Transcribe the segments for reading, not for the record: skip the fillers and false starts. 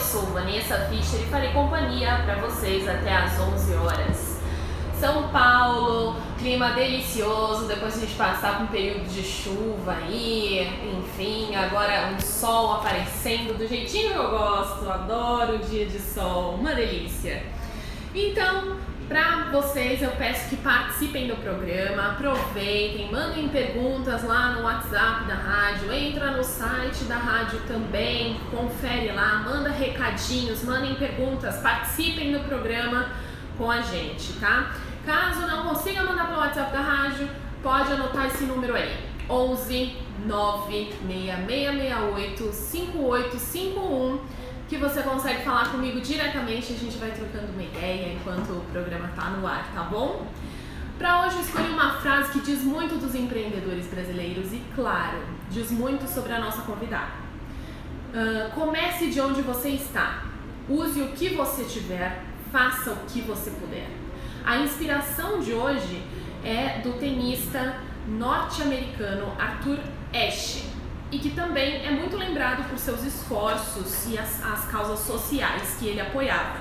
sou Vanessa Fischer e farei companhia para vocês até às 11 horas. São Paulo, clima delicioso, depois a gente passar por um período de chuva aí, enfim, agora um sol aparecendo do jeitinho que eu gosto, adoro o dia de sol, uma delícia. Então, para vocês eu peço que participem do programa, aproveitem, mandem perguntas lá no WhatsApp da rádio, entra no site da rádio também, confere lá, manda recadinhos, mandem perguntas, participem do programa com a gente, tá? Caso não consiga mandar pelo WhatsApp da rádio, pode anotar esse número aí, 11 96668 5851, que você consegue falar comigo diretamente, a gente vai trocando uma ideia enquanto o programa tá no ar, tá bom? Para hoje eu escolhi uma frase que diz muito dos empreendedores brasileiros e, claro, diz muito sobre a nossa convidada. Comece de onde você está, use o que você tiver, faça o que você puder. A inspiração de hoje é do tenista norte-americano Arthur Ashe, e que também é muito lembrado por seus esforços e as causas sociais que ele apoiava.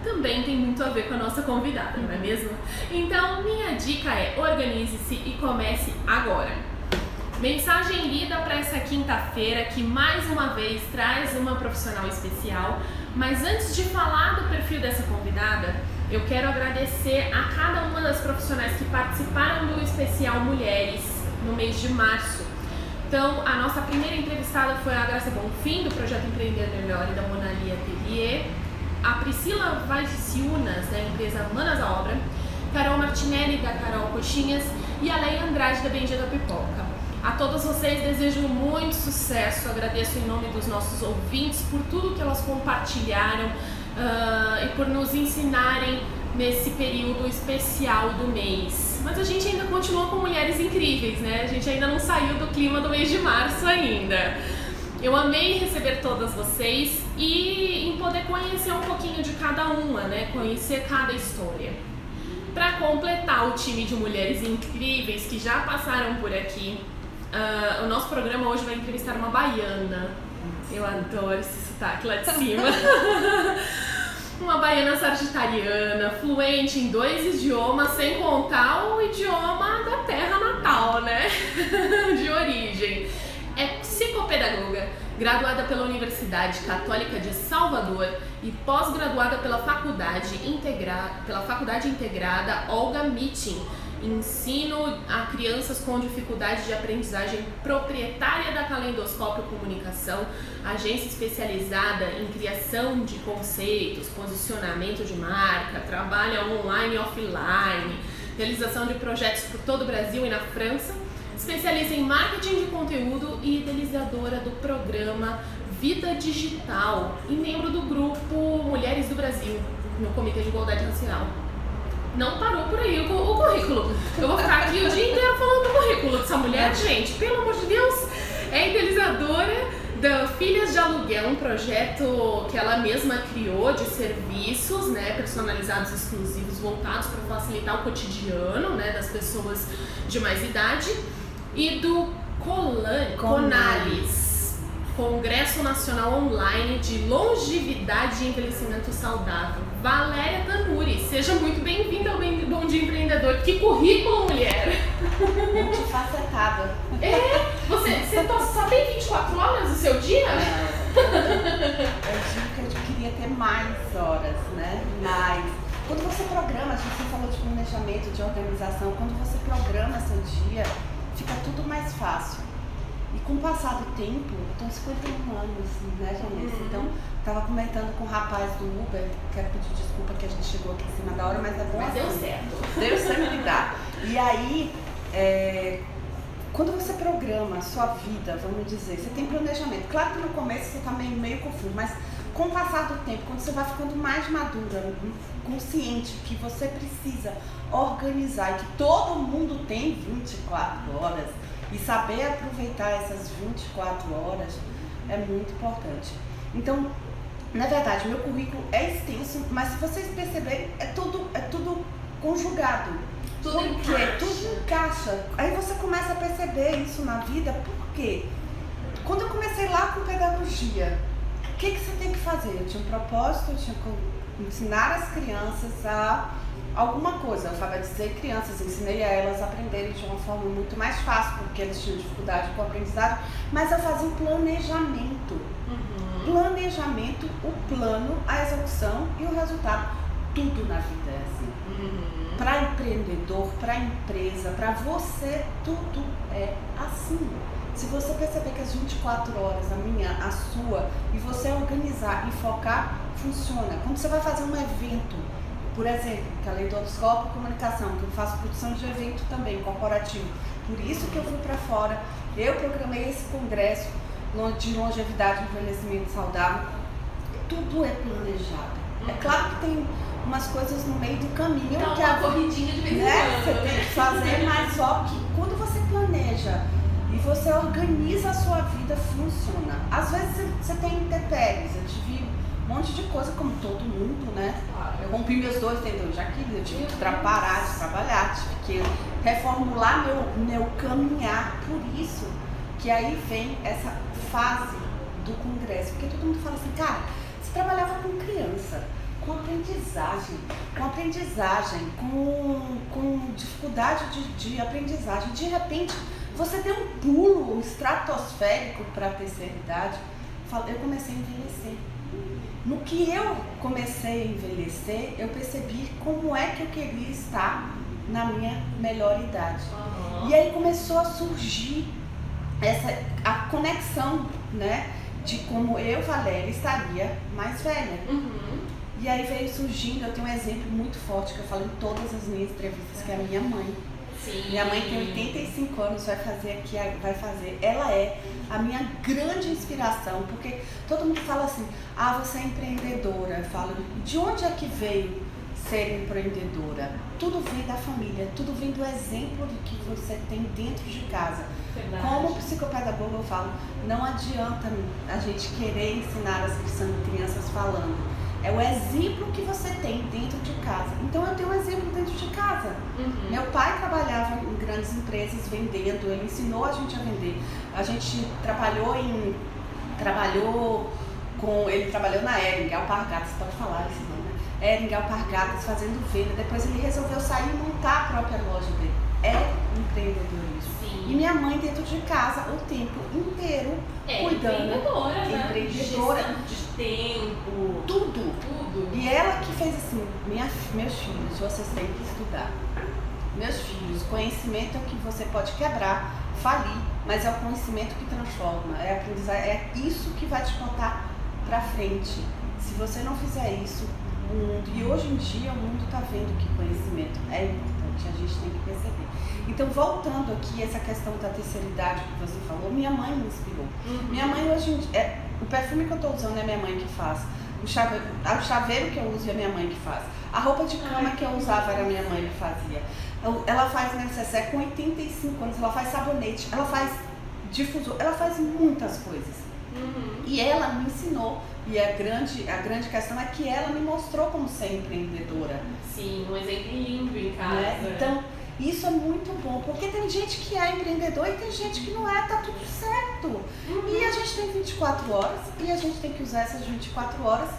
Também tem muito a ver com a nossa convidada, não é mesmo? Então, minha dica é: organize-se e comece agora. Mensagem lida para essa quinta-feira, que mais uma vez traz uma profissional especial. Mas antes de falar do perfil dessa convidada, eu quero agradecer a cada uma das profissionais que participaram do especial Mulheres no mês de março. Então, a nossa primeira entrevistada foi a Graça Bonfim, do Projeto Empreender Melhor, e da Monalia Atelier, a Priscila Vaziciunas, da empresa Manas à Obra, Carol Martinelli, da Carol Coxinhas, e a Leia Andrade, da Bendita Pipoca. A todos vocês desejo muito sucesso, agradeço em nome dos nossos ouvintes por tudo que elas compartilharam e por nos ensinarem nesse período especial do mês. Mas a gente ainda continua com mulheres incríveis, né? A gente ainda não saiu do clima do mês de março ainda. Eu amei receber todas vocês e em poder conhecer um pouquinho de cada uma, né? Conhecer cada história. Para completar o time de mulheres incríveis que já passaram por aqui, o nosso programa hoje vai entrevistar uma baiana. Eu adoro esse sotaque lá de cima. Uma baiana sagitariana, fluente em 2 idiomas, sem contar o idioma da terra natal, né? De origem. É psicopedagoga, graduada pela Universidade Católica de Salvador e pós-graduada pela Faculdade Integrada Olga Mittin, ensino a crianças com dificuldade de aprendizagem, proprietária da Calendoscópio Comunicação, agência especializada em criação de conceitos, posicionamento de marca, trabalha online e offline, realização de projetos por todo o Brasil e na França, especialista em marketing de conteúdo e idealizadora do programa Vida Digital e membro do grupo Mulheres do Brasil, no Comitê de Igualdade Racial. Não parou por aí o currículo. Eu vou ficar aqui o dia inteiro falando do currículo dessa mulher, gente. Pelo amor de Deus, é idealizadora da Filhas de Aluguel, um projeto que ela mesma criou de serviços, né, personalizados exclusivos, voltados para facilitar o cotidiano, né, das pessoas de mais idade. E do Conalis, Congresso Nacional Online de Longevidade e Envelhecimento Saudável. Valéria Tanuri, seja muito bem-vinda ao Bom Dia Empreendedor. Que currículo, mulher! Multifacetada. Você só tem 24 horas do seu dia? Eu digo que eu queria ter mais horas, né? Mais. Quando você programa, a gente falou de planejamento, de organização, quando você programa seu dia, fica tudo mais fácil. E com o passar do tempo, eu tenho 51 anos, né, Vanessa? Então, estava comentando com o rapaz do Uber, quero pedir desculpa que a gente chegou aqui em cima da hora, mas é bom. Mas deu certo. Deu sempre dá. E aí, quando você programa a sua vida, vamos dizer, você tem planejamento. Claro que no começo você está meio confuso, mas com o passar do tempo, quando você vai ficando mais madura, consciente que você precisa organizar e que todo mundo tem 24 horas, e saber aproveitar essas 24 horas é muito importante. Então, na verdade, meu currículo é extenso, mas se vocês perceberem, é tudo conjugado. Tudo encaixa. Tudo encaixa. Aí você começa a perceber isso na vida, por quê? Quando eu comecei lá com pedagogia, que você tem que fazer? Eu tinha um propósito, eu tinha que ensinar as crianças a alguma coisa. Eu alfabetizei crianças, ensinei a elas a aprenderem de uma forma muito mais fácil, porque eles tinham dificuldade com o aprendizado, mas eu fazia um planejamento. Planejamento, o plano, a execução e o resultado. Tudo na vida é assim. Para empreendedor, para empresa, para você, tudo é assim. Se você perceber que as 24 horas, a minha, a sua, e você organizar e focar, funciona. Quando você vai fazer um evento, por exemplo, que a lei do Autoscope Comunicação, que eu faço produção de evento também, corporativo. Por isso que eu fui para fora, eu programei esse congresso de longevidade e envelhecimento saudável. Tudo é planejado. É claro que tem umas coisas no meio do caminho. Então, que uma corridinha de vez em quando. Você tem que fazer, mas só que quando você planeja e você organiza a sua vida, funciona. Às vezes você tem intempéries, eu tive um monte de coisa, como todo mundo, né? Eu rompi meus 2 tendões de Aquiles, eu tive que parar de trabalhar, tive que reformular meu caminhar. Por isso que aí vem essa fase do congresso, porque todo mundo fala assim, cara, você trabalhava com criança, com aprendizagem, com dificuldade de aprendizagem, de repente você deu um pulo estratosférico para a terceira idade. Eu comecei a envelhecer. No que eu comecei a envelhecer, eu percebi como é que eu queria estar na minha melhor idade. E aí começou a surgir a conexão, né, de como eu, Valéria, estaria mais velha. E aí veio surgindo, eu tenho um exemplo muito forte que eu falo em todas as minhas entrevistas, que é a minha mãe. Sim. Minha mãe tem 85 anos, ela é a minha grande inspiração, porque todo mundo fala assim, você é empreendedora. Eu falo, de onde é que veio ser empreendedora? Tudo vem da família, tudo vem do exemplo do que você tem dentro de casa. Verdade. Como psicopedagoga eu falo, não adianta a gente querer ensinar as crianças falando. É o exemplo que você tem dentro de casa. Então eu tenho um exemplo dentro de casa. Meu pai trabalhava em grandes empresas vendendo, ele ensinou a gente a vender. A gente ele trabalhou na Hering Alpargatas, pode falar esse nome, né? Hering Alpargatas, fazendo venda. Depois ele resolveu sair e montar a própria loja dele. É empreendedorismo. Sim. E minha mãe dentro de casa o tempo inteiro cuidando. Empreendedora, né? Empreendedora. Gestão de tempo. Tudo. E ela que fez assim, meus filhos, vocês têm que estudar. Meus filhos, conhecimento é o que você pode quebrar, falir, mas é o conhecimento que transforma, é aprendizagem, é isso que vai te botar pra frente. Se você não fizer isso, o mundo, e hoje em dia o mundo está vendo que conhecimento é importante, a gente tem que perceber. Então, voltando aqui, essa questão da terceira idade que você falou, minha mãe me inspirou. Minha mãe hoje em dia, o perfume que eu estou usando é minha mãe que faz. O chaveiro que eu uso é minha mãe que faz. A roupa de cama que eu usava era minha mãe que fazia. Ela faz necessaire com 85 anos, ela faz sabonete, ela faz difusor, ela faz muitas coisas. E ela me ensinou, e a grande questão é que ela me mostrou como ser empreendedora. Sim, um exemplo lindo em casa. Né? Então, isso é muito bom, porque tem gente que é empreendedor e tem gente que não é, tá tudo certo. E a gente tem 24 horas e a gente tem que usar essas 24 horas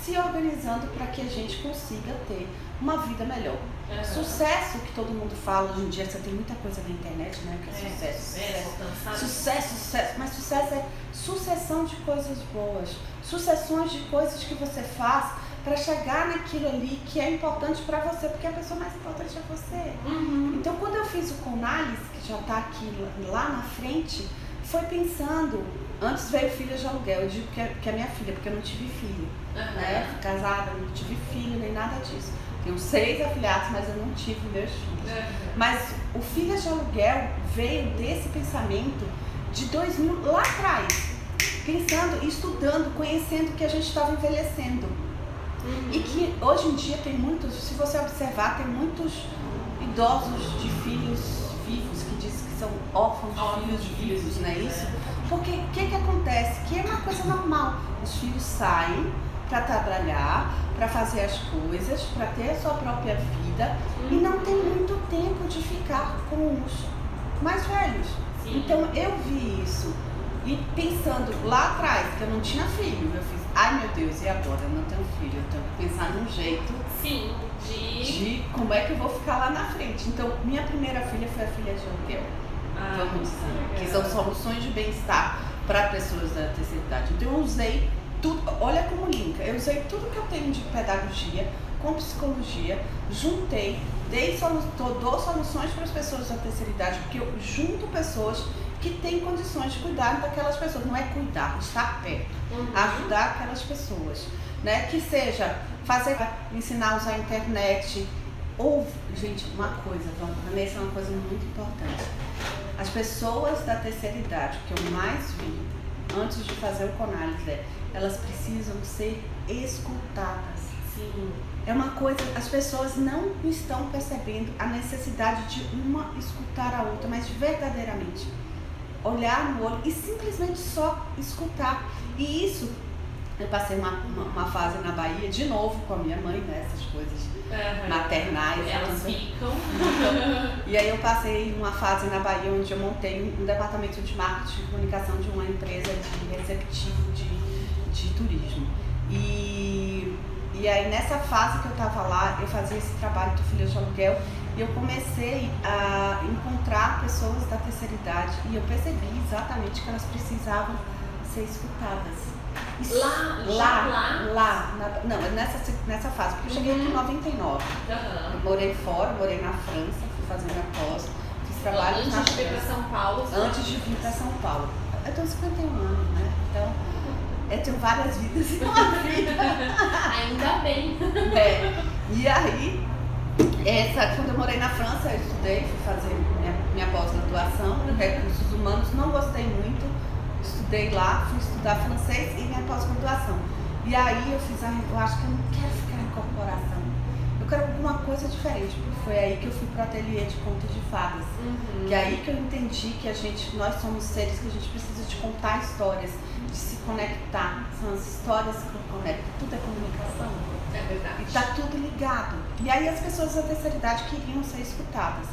se organizando para que a gente consiga ter uma vida melhor. Sucesso, que todo mundo fala hoje em dia, você tem muita coisa na internet, né? Que é sucesso, mas sucesso é sucessão de coisas boas, sucessões de coisas que você faz para chegar naquilo ali que é importante para você, porque a pessoa mais importante é você. Então, quando eu fiz o Conalis, que já está aqui lá na frente, foi pensando, antes veio filha de aluguel, eu digo que é minha filha, porque eu não tive filho, né? Fui casada, não tive filho, nem nada disso. Tenho 6 afilhados, mas eu não tive meus filhos. Mas o filho de aluguel veio desse pensamento de 2000, lá atrás, pensando, estudando, conhecendo que a gente estava envelhecendo. E que hoje em dia tem muitos, se você observar, tem muitos idosos de filhos vivos que dizem que são órfãos de filhos vivos, não é isso? Porque o que acontece? Que é uma coisa normal. Os filhos saem para trabalhar, para fazer as coisas, para ter a sua própria vida e não tem muito tempo de ficar com os mais velhos. Então eu vi isso E pensando lá atrás, que eu não tinha filho, eu fiz, ai meu Deus, e agora? Eu não tenho filho, eu tenho que pensar num jeito de como é que eu vou ficar lá na frente. Então, minha primeira filha foi a filha de aluguel, vamos dizer, que são soluções de bem-estar para pessoas da terceira idade. Então, eu usei tudo, olha como linka, eu usei tudo que eu tenho de pedagogia com psicologia, juntei, dou soluções para as pessoas da terceira idade, porque eu junto pessoas que têm condições de cuidar daquelas pessoas, não é cuidar, estar perto, ajudar aquelas pessoas, né? Que seja ensinar a usar a internet, ou, gente, uma coisa, Vanessa, é uma coisa muito importante. As pessoas da terceira idade, que eu mais vi, antes de fazer o Conálise, elas precisam ser escutadas. Sim. É uma coisa, as pessoas não estão percebendo a necessidade de uma escutar a outra, mas verdadeiramente olhar no olho e simplesmente só escutar. E isso, eu passei uma fase na Bahia, de novo com a minha mãe, né, essas coisas maternais. Elas ficam. E aí eu passei uma fase na Bahia onde eu montei um departamento de marketing e comunicação de uma empresa de receptivo de turismo. E aí nessa fase que eu estava lá, eu fazia esse trabalho do Filhas de Aluguel e eu comecei a encontrar pessoas da terceira idade e eu percebi exatamente que elas precisavam ser escutadas. Nessa fase, porque eu cheguei aqui em 99. Eu morei fora, morei na França, fui fazer minha pós, fiz trabalho antes de vir para São Paulo. Antes de vir para São Paulo. Eu tenho 51 anos, né? Então, eu tenho várias vidas em uma vida. Ainda bem. E aí, quando eu morei na França, eu estudei, fui fazer minha pós-graduação em recursos humanos, não gostei muito, estudei lá, fui estudar francês e minha pós-graduação. E aí eu acho que eu não quero ficar em corporação, eu quero alguma coisa diferente, porque foi aí que eu fui para o ateliê de contos de fadas. Que é aí que eu entendi que nós somos seres que a gente precisa de contar histórias, de se conectar, são as histórias que conectam, tudo é comunicação. É verdade. E tá tudo ligado. E aí as pessoas da terceira idade queriam ser escutadas.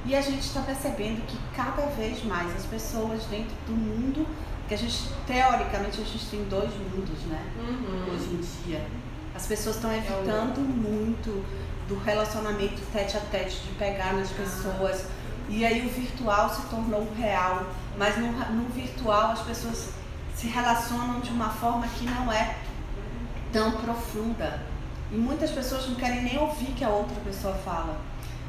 E a gente está percebendo que cada vez mais as pessoas dentro do mundo, que teoricamente a gente tem 2 mundos, né? Hoje em dia. As pessoas estão evitando muito do relacionamento tete a tete, de pegar nas pessoas. E aí o virtual se tornou o real. Mas no virtual as pessoas se relacionam de uma forma que não é tão profunda. E muitas pessoas não querem nem ouvir que a outra pessoa fala.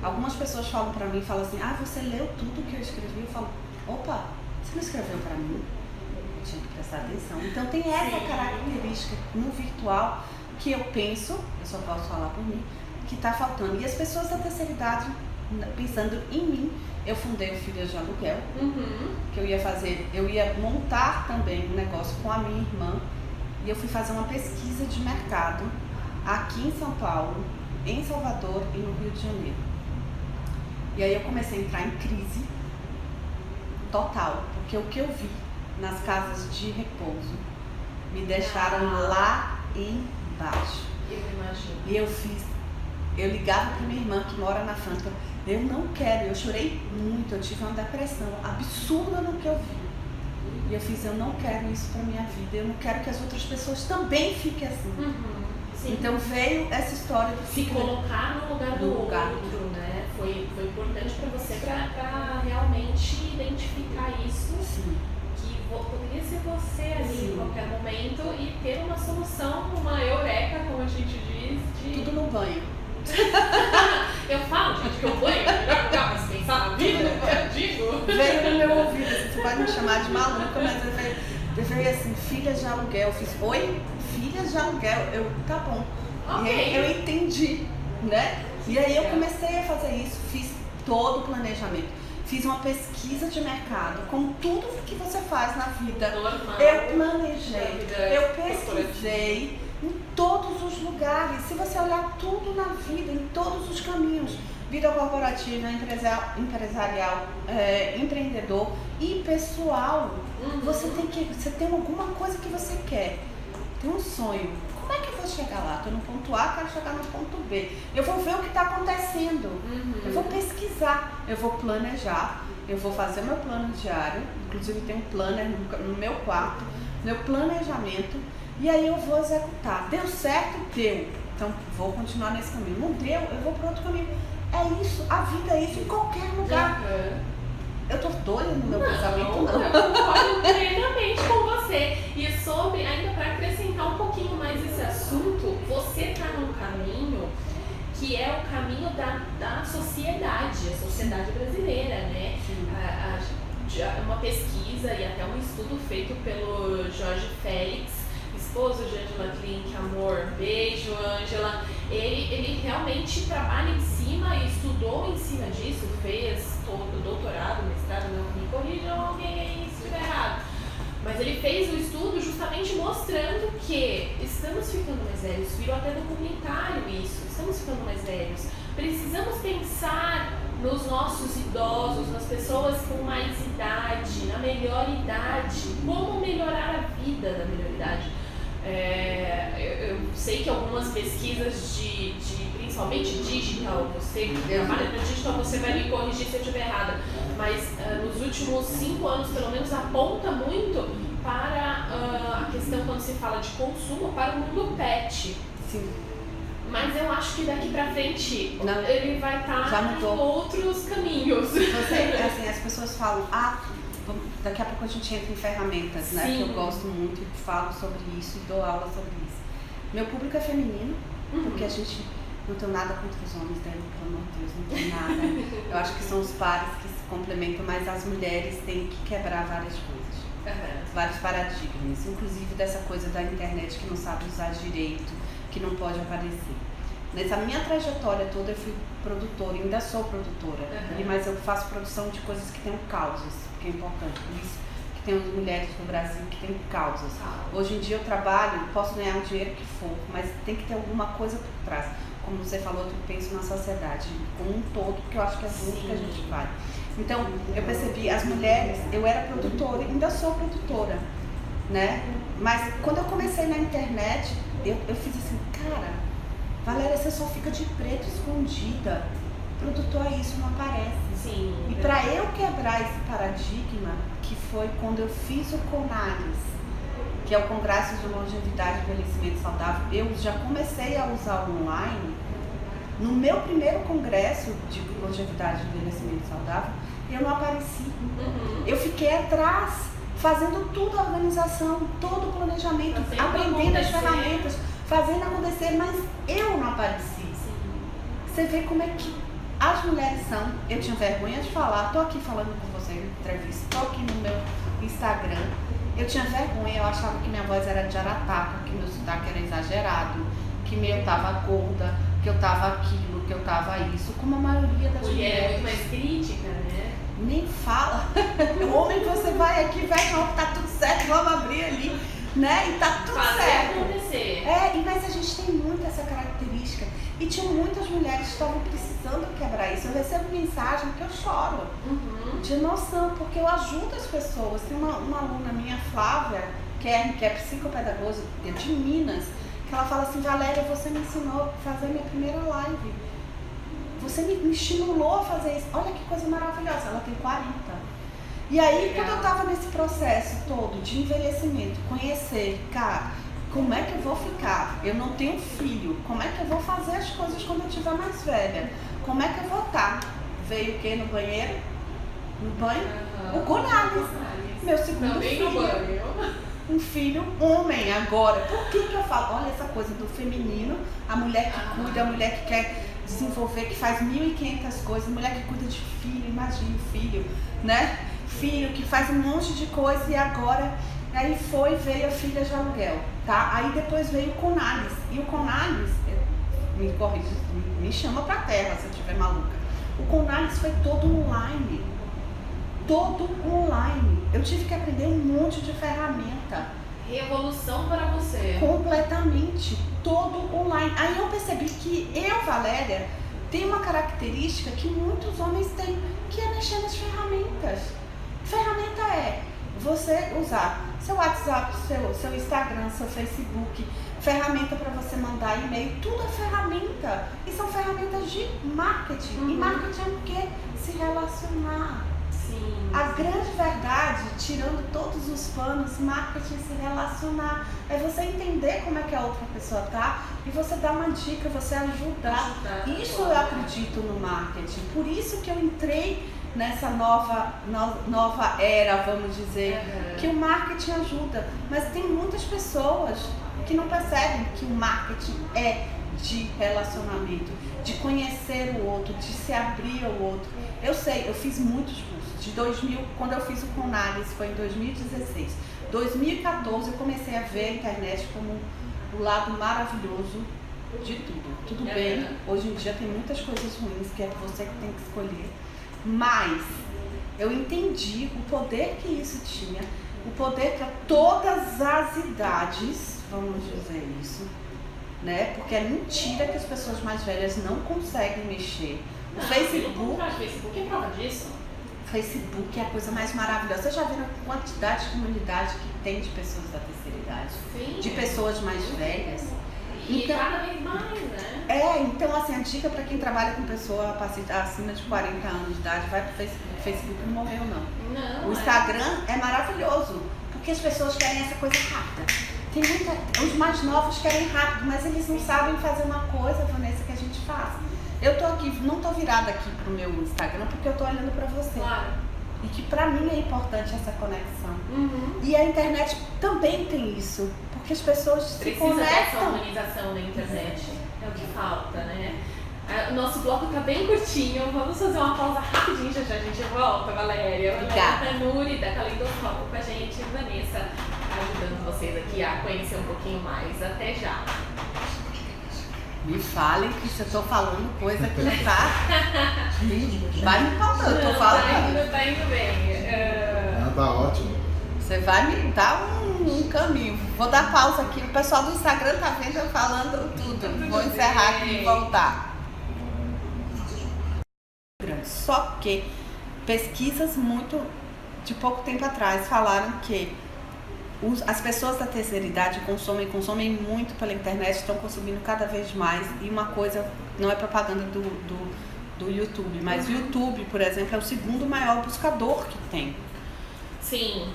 Algumas pessoas falam pra mim, falam assim, você leu tudo que eu escrevi? Eu falo, opa, você não escreveu pra mim? Eu tinha que prestar atenção. Então tem essa característica no virtual que eu penso, eu só posso falar por mim, que tá faltando. E as pessoas da terceira idade, pensando em mim, eu fundei o Filhas de Aluguel, que eu ia montar também um negócio com a minha irmã, e eu fui fazer uma pesquisa de mercado aqui em São Paulo, em Salvador e no Rio de Janeiro. E aí eu comecei a entrar em crise total, porque o que eu vi nas casas de repouso me deixaram lá embaixo. Eu imagino. E eu ligava para minha irmã que mora na França, eu não quero, eu chorei muito, eu tive uma depressão absurda no que eu vi. E eu não quero isso para minha vida, eu não quero que as outras pessoas também fiquem assim. Então veio essa história de se colocar no lugar do outro, né? Foi importante para você para realmente identificar isso. Sim. Que poderia ser você ali em qualquer momento e ter uma solução, uma eureka, como a gente diz. Tudo no banho. Eu falo, gente, que eu banho é o melhor lugar para se pensar na vida, eu digo. Veio no meu ouvido, você pode me chamar de maluca, mas eu veio assim, Filhas de Aluguel. Eu fiz, oi? Filhas de Aluguel? Tá bom. Okay. E aí eu entendi, né? E aí eu comecei a fazer isso, fiz todo o planejamento. Fiz uma pesquisa de mercado, como tudo que você faz na vida. Normal. Eu planejei, eu pesquisei em todos os lugares. Se você olhar tudo na vida, em todos os caminhos, vida corporativa, empresarial, empreendedor e pessoal, você tem alguma coisa que você quer, tem um sonho. Como é que eu vou chegar lá? Estou no ponto A, quero chegar no ponto B. Eu vou ver o que está acontecendo. Eu vou pesquisar, eu vou planejar, eu vou fazer meu plano diário, inclusive tem um planner no meu quarto, meu planejamento, e aí eu vou executar. Deu certo? Deu. Então vou continuar nesse caminho. Não deu? Eu vou para outro caminho. É isso, a vida é isso em qualquer lugar. Eu tô doida no meu pensamento, não. Eu concordo plenamente com você. E sobre, ainda para acrescentar um pouquinho mais esse assunto, você tá num caminho que é o caminho da sociedade, a sociedade brasileira, né? Uma pesquisa e até um estudo feito pelo Jorge Félix, esposo de Angela Klink, amor, beijo, Angela. Ele realmente trabalha em cima e estudou em cima disso, fez todo o doutorado, mestrado, não me corrijam alguém aí se estiver errado. Mas ele fez o estudo justamente mostrando que estamos ficando mais velhos, virou até documentário isso, estamos ficando mais velhos. Precisamos pensar nos nossos idosos, nas pessoas com mais idade, na melhor idade, como melhorar a vida da melhor idade. Eu sei que algumas pesquisas de principalmente digital, você que trabalha no digital, você vai me corrigir se eu estiver errada, mas nos últimos 5 anos, pelo menos, aponta muito para a questão, quando se fala de consumo, para o mundo pet. Sim. Mas eu acho que daqui pra frente não, ele vai estar em outros caminhos. Assim, as pessoas falam, daqui a pouco a gente entra em ferramentas, né? Que eu gosto muito e falo sobre isso e dou aula sobre isso. Meu público é feminino, porque a gente não tem nada contra os homens, né? Pelo amor de Deus, não tem nada. Eu acho que são os pares que se complementam, mas as mulheres têm que quebrar várias coisas, vários paradigmas, inclusive dessa coisa da internet que não sabe usar direito, que não pode aparecer. Nessa minha trajetória toda eu fui produtora, ainda sou produtora, mas eu faço produção de coisas que tenham causas, que é importante, por isso que temos mulheres no Brasil que têm causas. Hoje em dia eu trabalho, posso ganhar o dinheiro que for, mas tem que ter alguma coisa por trás. Como você falou, eu penso na sociedade como um todo, porque eu acho que é junto que a gente vai. Então, eu percebi, as mulheres, eu era produtora, ainda sou produtora, né? Mas quando eu comecei na internet, eu fiz assim, cara, Valéria, você só fica de preto escondida. Produtor é isso, não aparece. Sim. E para eu quebrar esse paradigma, que foi quando eu fiz o CONALES, que é o Congresso de Longevidade e Envelhecimento Saudável, eu já comecei a usar o online. No meu primeiro congresso de longevidade e envelhecimento saudável, eu não apareci. Eu fiquei atrás, fazendo tudo a organização, todo o planejamento, aprendendo as ferramentas, fazendo acontecer, mas eu não apareci. Você vê como é que as mulheres são. Eu tinha vergonha de falar, tô aqui falando com você em entrevista, tô aqui no meu Instagram. Eu tinha vergonha, eu achava que minha voz era de arataca, que meu sotaque era exagerado, que eu tava gorda, que eu tava aquilo, que eu tava isso, como a maioria das mulheres. É muito mais crítica, né? Nem fala. O homem que você vai aqui, vai, não, tá tudo certo, vamos abrir ali, né? E tá tudo certo. Acontecer. Mas a gente tem muito essa característica. E tinha muitas mulheres que estavam precisando quebrar isso. Eu recebo mensagem que eu choro. De noção, porque eu ajudo as pessoas. Tem uma aluna minha, Flávia, que é psicopedagoga de Minas, que ela fala assim, Valéria, você me ensinou a fazer minha primeira live. Você me estimulou a fazer isso. Olha que coisa maravilhosa. Ela tem 40. E aí, quando eu tava nesse processo todo de envelhecimento, conhecer, cara, como é que eu vou ficar? Eu não tenho filho. Como é que eu vou fazer as coisas quando eu estiver mais velha? Como é que eu vou estar? Veio o quê no banheiro? No banho? O CONALES. Meu segundo também filho. No banho. Um filho homem agora. Por que eu falo? Olha essa coisa do feminino, a mulher que cuida, a mulher que quer desenvolver, que faz 1.500 coisas, a mulher que cuida de filho, imagina o filho, né? Filho que faz um monte de coisa e agora, aí veio a filha de aluguel, tá? Aí depois veio o CONALES. E o CONALES, me corrija, me chama pra terra se eu estiver maluca. O CONALES foi todo online. Todo online. Eu tive que aprender um monte de ferramenta. Revolução para você. Completamente. Todo online. Aí eu percebi que eu, Valéria, tenho uma característica que muitos homens têm, que é mexer nas ferramentas. Ferramenta é você usar seu WhatsApp, seu Instagram, seu Facebook, ferramenta para você mandar e-mail, tudo é ferramenta. E são ferramentas de marketing. E marketing é o quê? Se relacionar. Sim. A grande verdade, tirando todos os panos, marketing se relacionar. É você entender como é que a outra pessoa tá e você dar uma dica, você ajudar. Isso eu acredito no marketing. Por isso que eu entrei nessa nova era, vamos dizer, que o marketing ajuda. Mas tem muitas pessoas que não percebem que o marketing é de relacionamento, de conhecer o outro, de se abrir ao outro. Eu sei, eu fiz muitos cursos. De 2000, quando eu fiz o Conalis, foi em 2016. 2014 eu comecei a ver a internet como o lado maravilhoso de tudo. Tudo bem, hoje em dia tem muitas coisas ruins que é você que tem que escolher. Mas eu entendi o poder que isso tinha, o poder para todas as idades, vamos dizer isso, né? Porque é mentira que as pessoas mais velhas não conseguem mexer. O Facebook é prova disso. Facebook é a coisa mais maravilhosa. Você já viu a quantidade de comunidade que tem de pessoas da terceira idade? Sim. De pessoas mais velhas? E então, cada vez mais, né? Então assim, a dica para quem trabalha com pessoa acima de 40 anos de idade, vai pro Facebook. O Facebook não morreu, não. Não. O Instagram é maravilhoso, porque as pessoas querem essa coisa rápida. Os mais novos querem rápido, mas eles não sabem fazer uma coisa, Vanessa, que a gente faz. Eu tô aqui, não tô virada aqui pro meu Instagram porque eu tô olhando pra você. Claro. E que pra mim é importante essa conexão. E a internet também tem isso, porque as pessoas se conectam. Precisa dessa humanização da internet. É o que falta, né? O nosso bloco tá bem curtinho. Vamos fazer uma pausa rapidinho, já a gente volta, Valéria. Obrigada. A Nuri da Calendoscópio com a gente, Vanessa, ajudando vocês aqui a conhecer um pouquinho mais. Até já. Me falem que se eu tô falando coisa que não tá. Vai me contando, eu tô falando. Tá indo bem. Tá ótimo. Você vai me dar um caminho. Vou dar pausa aqui. O pessoal do Instagram tá vendo eu falando tudo. Vou encerrar aqui e voltar. Só que pesquisas muito de pouco tempo atrás falaram que as pessoas da terceira idade consomem muito pela internet, estão consumindo cada vez mais. E uma coisa, não é propaganda do YouTube, mas o YouTube, por exemplo, é o segundo maior buscador que tem. Sim.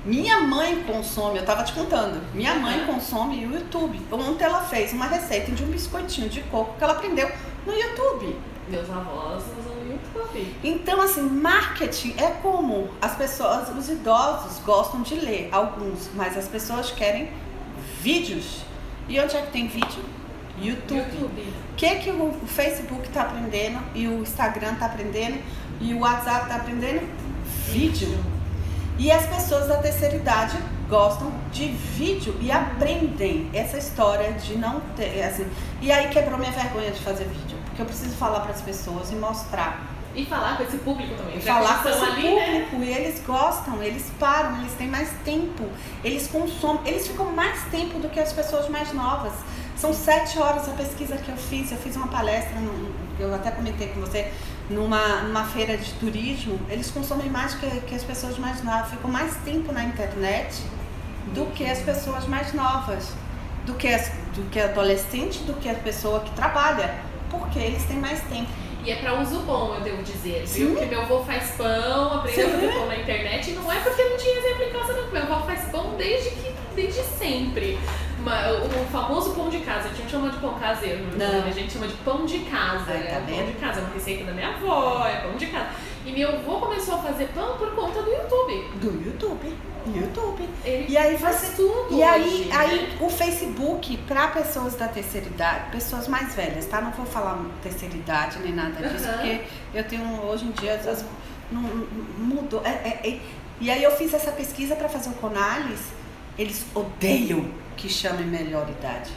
Minha mãe consome, eu tava te contando, minha mãe consome o YouTube. Ontem ela fez uma receita de um biscoitinho de coco que ela aprendeu no YouTube. Meus avós usam o YouTube. Então, assim, marketing é como as pessoas, os idosos gostam de ler, alguns, mas as pessoas querem vídeos. E onde é que tem vídeo? YouTube. O que o Facebook tá aprendendo e o Instagram tá aprendendo e o WhatsApp tá aprendendo? Vídeo. E as pessoas da terceira idade gostam de vídeo e aprendem essa história de não ter, assim. E aí quebrou minha vergonha de fazer vídeo, porque eu preciso falar para as pessoas e mostrar. E falar com esse público também. E falar com esse ali, público, né? E eles gostam, eles param, eles têm mais tempo, eles consomem, eles ficam mais tempo do que as pessoas mais novas. São 7 horas a pesquisa que eu fiz uma palestra, eu até comentei com você, numa feira de turismo. Eles consomem mais que as pessoas mais novas, ficam mais tempo na internet do que as pessoas mais novas, do que adolescente, do que a pessoa que trabalha, porque eles têm mais tempo. E é para uso bom, eu devo dizer, Sim. viu? Porque meu avô faz pão, aprendeu a fazer pão na internet, e não é porque não tinha exemplo em casa, não. Meu avô faz pão desde sempre. O famoso pão de casa, a gente não chama de pão caseiro, não. A gente chama de pão de casa. Ai, tá pão de casa, é uma receita da minha avó, é pão de casa. E meu avô começou a fazer pão por conta do YouTube. Do YouTube. Ele e aí faz tudo. E hoje, aí né? o Facebook, para pessoas da terceira idade, pessoas mais velhas, tá? Não vou falar terceira idade nem nada disso, porque eu tenho, hoje em dia, às vezes, não mudou. E aí eu fiz essa pesquisa para fazer o Conalis, eles odeiam que chame melhor idade.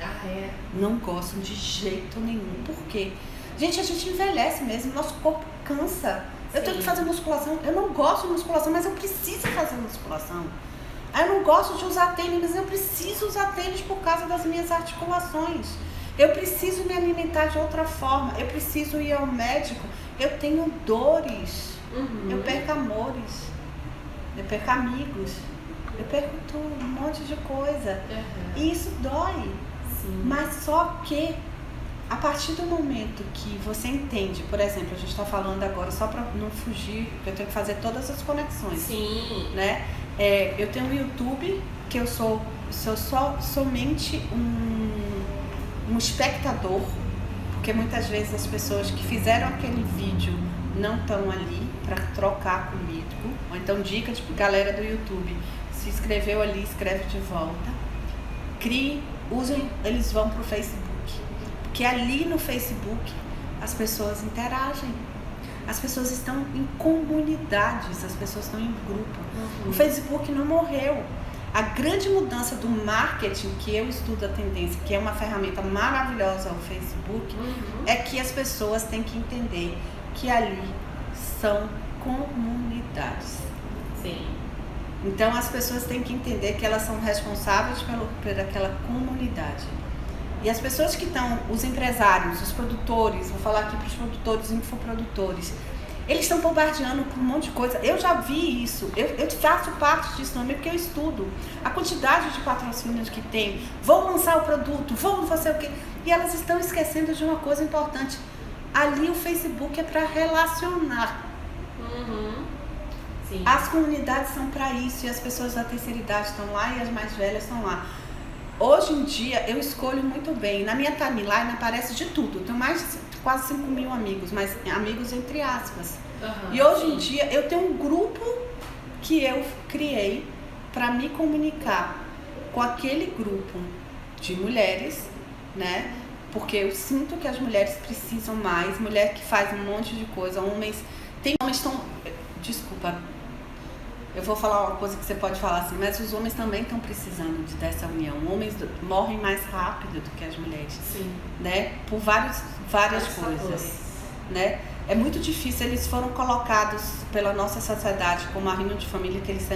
Ah, é? Não gostam de jeito nenhum. Por quê? Gente, a gente envelhece mesmo, nosso corpo cansa. Eu tenho que fazer musculação. Eu não gosto de musculação, mas eu preciso fazer musculação. Eu não gosto de usar tênis, mas eu preciso usar tênis por causa das minhas articulações. Eu preciso me alimentar de outra forma. Eu preciso ir ao médico. Eu tenho dores. Eu perco amores. Eu perco amigos. Eu perco tudo, um monte de coisa. E isso dói. Sim. Mas só que A partir do momento que você entende, por exemplo, a gente está falando agora, só para não fugir, porque eu tenho que fazer todas as conexões. Sim. Né? Eu tenho um YouTube que eu sou somente um espectador, porque muitas vezes as pessoas que fizeram aquele vídeo não estão ali para trocar comigo. Ou então dica de galera do YouTube, se inscreveu ali, escreve de volta. Eles vão pro Facebook. Porque ali no Facebook as pessoas interagem. As pessoas estão em comunidades, as pessoas estão em grupo. O Facebook não morreu. A grande mudança do marketing, que eu estudo a tendência, que é uma ferramenta maravilhosa, o Facebook, é que as pessoas têm que entender que ali são comunidades. Sim. Então as pessoas têm que entender que elas são responsáveis por aquela comunidade. E as pessoas que estão, os empresários, os produtores, vou falar aqui para os produtores, infoprodutores, eles estão bombardeando por um monte de coisa. Eu já vi isso, eu faço parte disso também, porque eu estudo a quantidade de patrocínios que tem. Vão lançar o produto, vão fazer o quê? E elas estão esquecendo de uma coisa importante. Ali o Facebook é para relacionar. Sim. As comunidades são para isso, e as pessoas da terceira idade estão lá e as mais velhas estão lá. Hoje em dia eu escolho muito bem. Na minha timeline aparece de tudo. Eu tenho mais de quase 5 mil amigos, mas amigos entre aspas. E hoje em dia eu tenho um grupo que eu criei para me comunicar com aquele grupo de mulheres, né? Porque eu sinto que as mulheres precisam mais. Mulher que faz um monte de coisa. Homens estão... Desculpa. Eu vou falar uma coisa que você pode falar assim, mas os homens também estão precisando dessa união. Homens morrem mais rápido do que as mulheres. Sim. Né? Por várias coisas. Né? É muito difícil, eles foram colocados pela nossa sociedade como a reunião de família, que eles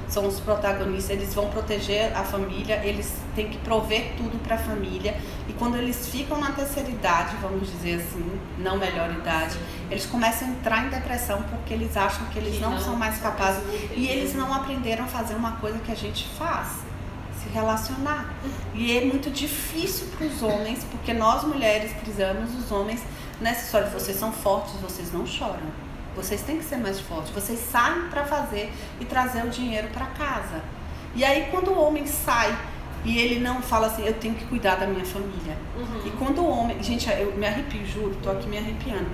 são os protagonistas, eles vão proteger a família, eles têm que prover tudo para a família. E quando eles ficam na terceira idade, vamos dizer assim, não melhor idade, eles começam a entrar em depressão porque eles acham que eles não são mais capazes e eles não aprenderam a fazer uma coisa que a gente faz, se relacionar. E é muito difícil para os homens, porque nós mulheres precisamos os homens nessa história. Vocês são fortes, vocês não choram. Vocês têm que ser mais fortes. Vocês saem para fazer e trazer o dinheiro para casa. E aí quando o homem sai e ele não fala assim, eu tenho que cuidar da minha família. E quando o homem... Gente, eu me arrepio, juro, tô aqui me arrepiando.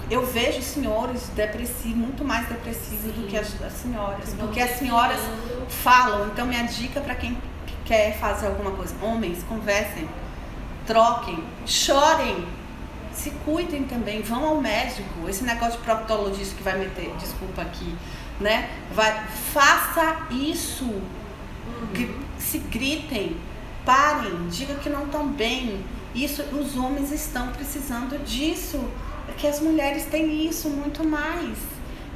Eu vejo senhores depressivos, muito mais depressivos do que as senhoras. Porque as senhoras falam. Então minha dica para quem quer fazer alguma coisa: homens, conversem, troquem, chorem, se cuidem também, vão ao médico. Esse negócio de proctologista que vai meter, desculpa aqui, né? Faça isso. Se gritem, parem, diga que não estão bem. Isso, os homens estão precisando disso, porque as mulheres têm isso muito mais.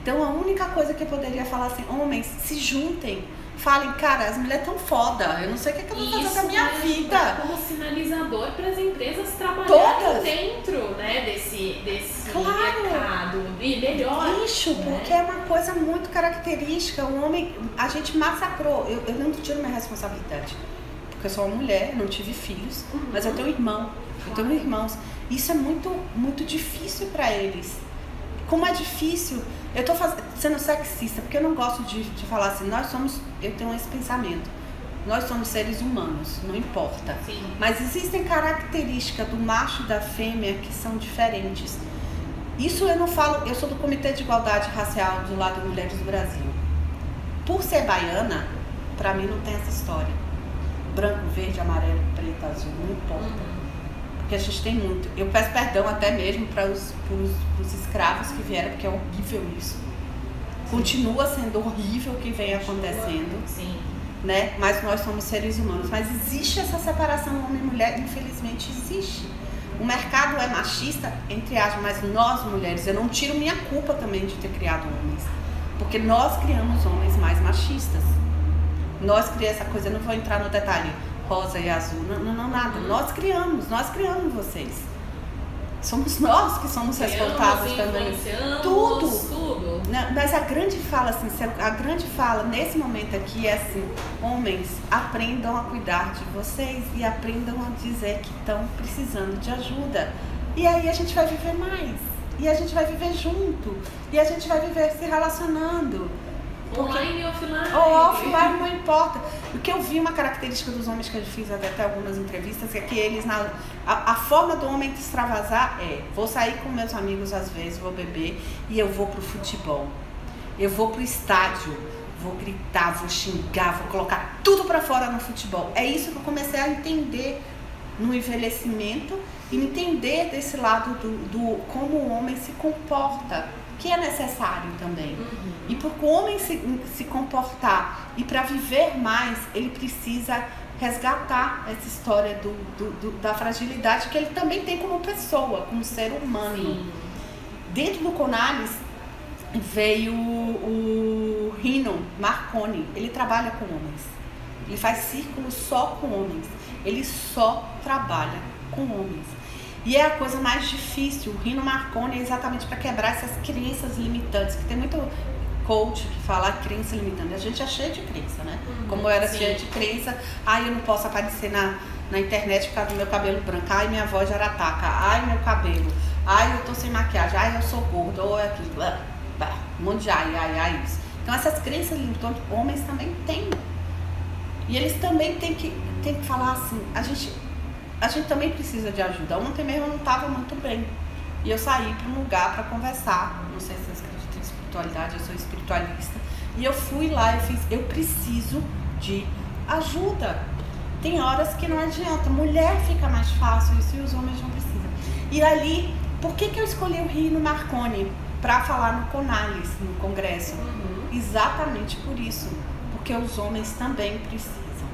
Então a única coisa que eu poderia falar assim: homens, se juntem. Falem, cara, as mulheres tão foda, eu não sei o que eu vou fazer com a minha vida. Como sinalizador para as empresas trabalharem dentro, né, desse mercado e melhor. Isso, porque é uma coisa muito característica. O homem, a gente massacrou. Eu não tiro minha responsabilidade, porque eu sou uma mulher, não tive filhos, mas eu tenho irmão, eu tenho irmãos. Isso é muito, muito difícil para eles. Como é difícil. Eu tô sendo sexista, porque eu não gosto de falar assim, eu tenho esse pensamento, nós somos seres humanos, não importa. Sim. Mas existem características do macho e da fêmea que são diferentes. Isso eu não falo, eu sou do Comitê de Igualdade Racial do lado de Mulheres do Brasil. Por ser baiana, pra mim não tem essa história. Branco, verde, amarelo, preto, azul, não importa. Porque a gente tem muito. Eu peço perdão até mesmo para os escravos que vieram, porque é horrível isso. Continua sendo horrível o que vem acontecendo. Sim. Né? Mas nós somos seres humanos. Mas existe essa separação homem e mulher, infelizmente existe. O mercado é machista, entre aspas, mas nós mulheres, eu não tiro minha culpa também de ter criado homens. Porque nós criamos homens mais machistas. Nós criamos essa coisa, eu não vou entrar no detalhe rosa e azul, não nada. Nós criamos vocês. Somos nós que somos responsáveis também. Tudo. Mas a grande fala nesse momento aqui é assim: homens, aprendam a cuidar de vocês e aprendam a dizer que estão precisando de ajuda. E aí a gente vai viver mais. E a gente vai viver junto. E a gente vai viver se relacionando. Online e offline. Ou offline, não importa. O que eu vi, uma característica dos homens que eu fiz até algumas entrevistas, é que eles, a forma do homem de extravasar vou sair com meus amigos às vezes, vou beber e eu vou pro futebol. Eu vou pro estádio, vou gritar, vou xingar, vou colocar tudo pra fora no futebol. É isso que eu comecei a entender no envelhecimento e entender desse lado do como o homem se comporta, que é necessário também. E para o homem se comportar e para viver mais, ele precisa resgatar essa história da fragilidade que ele também tem como pessoa, como ser humano. Sim. Dentro do Conalis veio o Rino Marconi, ele trabalha com homens. Ele faz círculos só com homens. Ele só trabalha com homens. E é a coisa mais difícil. O Rino Marconi é exatamente para quebrar essas crenças limitantes, que tem muito coach que fala crença limitante. A gente é cheio de crença, né? Como eu era cheia de crença, eu não posso aparecer na internet por causa do meu cabelo branco, minha voz de arataca, meu cabelo, eu tô sem maquiagem, eu sou gorda, ou é aquilo, um monte de isso. Então essas crenças limitantes, homens também têm. E eles também têm que falar assim, a gente também precisa de ajuda. Ontem mesmo eu não estava muito bem. E eu saí para um lugar para conversar. Não sei se vocês acreditam em espiritualidade, eu sou espiritualista. E eu fui lá e eu preciso de ajuda. Tem horas que não adianta. Mulher fica mais fácil isso e os homens não precisam. E ali, por que eu escolhi o Rino Marconi para falar no Conalis, no congresso? Exatamente por isso. Porque os homens também precisam.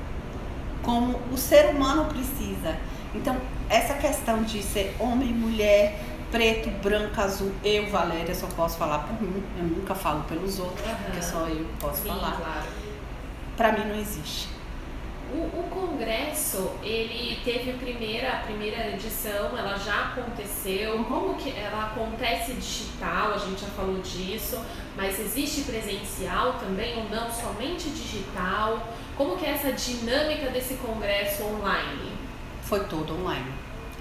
Como o ser humano precisa. Então, essa questão de ser homem, mulher, preto, branco, azul, eu, Valéria, só posso falar por mim, eu nunca falo pelos outros, porque só eu posso falar. Claro. Pra mim não existe. O congresso, ele teve a primeira edição, ela já aconteceu. Como que ela acontece digital? A gente já falou disso, mas existe presencial também ou não? Somente digital? Como que é essa dinâmica desse congresso online? Foi todo online.